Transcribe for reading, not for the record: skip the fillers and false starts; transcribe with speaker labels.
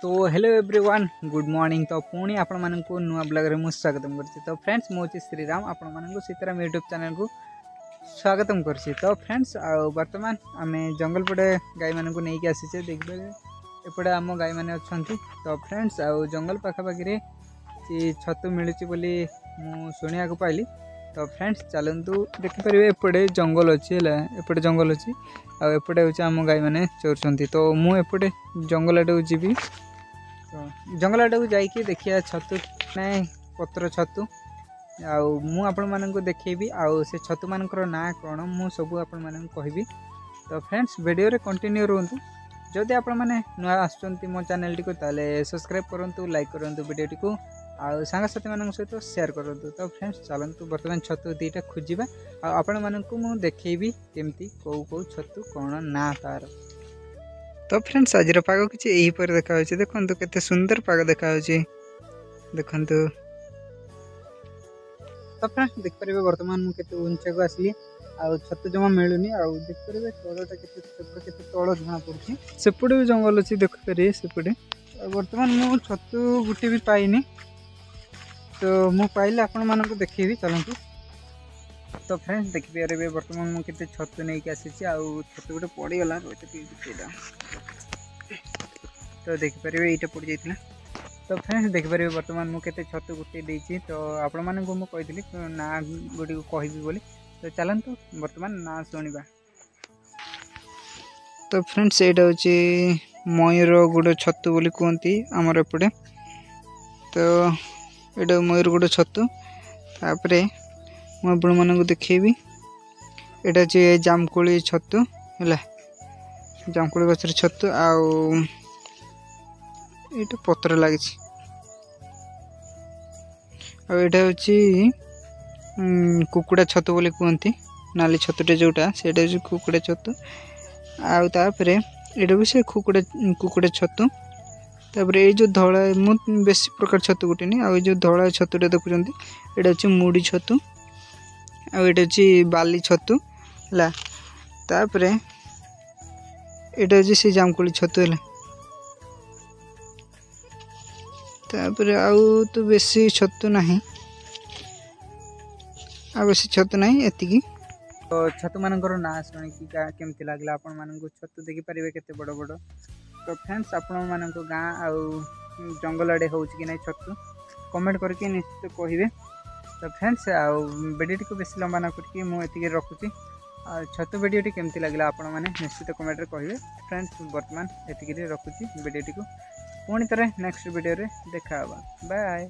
Speaker 1: तो hello everyone good morning. तो पुणी आपण मानकु नुआ ब्लॉग रे मु स्वागतम करछि। तो फ्रेंड्स मो छि श्रीराम, आपण मानकु सीताराम यूट्यूब चैनल को स्वागतम करछि। तो फ्रेंड्स वर्तमान आमे जंगल पड़े गाय मानकु नै के आसी छे देखबे एपड़े आम गाय माने अछंती। तो फ्रेंड्स जंगल पाखा पाखी रे छतु मिलुछि बोली मु सुनिया को पाइली। तो फ्रेंड्स चलंतु देखि परिबे एपड़े जंगल अछि हला, एपड़े जंगल अछि आ एपड़े होछि आम गाय माने चोरछंती। तो मु एपड़े जंगल आडे जीबी। तो जंगल आडे को जाइए देखिए छतु ना पत्र छतु आउ आपण मानक देखी आउ से छतु मानकर ना कौन मु सब आपण मानक कहबी। तो फ्रेंड्स वीडियो रे कंटिन्यू रहंतु। जदि आपण माने नुआ आछंती मो चैनल टी को ताले सब्सक्राइब करंतु, लाइक करंतु वीडियो टी को आउ सांगसाथी मानक सहित शेयर करंतु। तो फ्रेंड्स चलंतु वर्तमान छतु दीटा खोजिबा आ आपण मानक मु देखैबी केमती को छतु कोन ना तार। तो फ्रेंड्स आज पाग किसी यहीपर देखा देखु केते सुंदर पाग देखा देखु। तो फ्रेंड्स देखिपारे वर्तमान मुझे उंचा को आसली आ छतु जमा मिलूनी आ देखिपारे तलटा के तल जना पड़ी सेपटे भी जंगल अच्छी देखिपारे सेपटे वर्तमान मु छतु गुटे भी पाइनी। तो मु पाइले आपण मानक देखी चलतु। तो फ्रेंड्स देखिपारे वर्तमान मुझे छतु नहीं कि आसी छतु गोटे पड़गला तो देखिपारे ये पड़ जाइए। तो फ्रेंड्स देखिपारे वर्तमान मुझे छतु गुटे देती। तो आपण मानक मु कही ना गुड़ी कहबी बोली। तो चलतु वर्तमान ना शुणा। तो फ्रेंड्स ये हूँ मयूर गुड़ छतु बोली कहती आमर एपटे। तो ये मयूर गुड़ छतु तापरे मुझे मानक देखी एटा हूँ जामकोली छतु है, जामकोली गचर छतु आउ पत्र लगी। आटा हूँ कुकुड़ा छतु बोली कहती नाली छतुटे जोटा से कुकुड़ा छतु आउे ये भी से कुकुड़ा छतु। तापर ये जो धला मु बेसी प्रकार छतु गुटे नहीं आ जो धला छतुटे देखुं ये हूँ मुड़ी छतु आटा हूँ बाली छतु है। तापर ये हूँ से जामकोली छतु है। तापर आउ तो बेसी छतु नहीं आ बेसी छतु नहीं एतिकी। तो छतु मानकर ना शुणिकी केमती लगला आपण मानक छतु देखि पारे केते बड़ बड़। तो फ्रेंड्स आपण मानक गाँ आउ जंगल आड़े हो कि नहीं छतु कमेंट करके निश्चित कहिबे। तो फ्रेंड्स आउ वीडियो को बेसी लंबा ना करके मुझे रखुची छतु वीडियो केमती लगला आपण माने निश्चित कमेंट रे कहिबे। फ्रेंड्स वर्तमान एतिकी रखुची वीडियो को पुणी थे नेक्स्ट वीडियो रे देखा। बाय।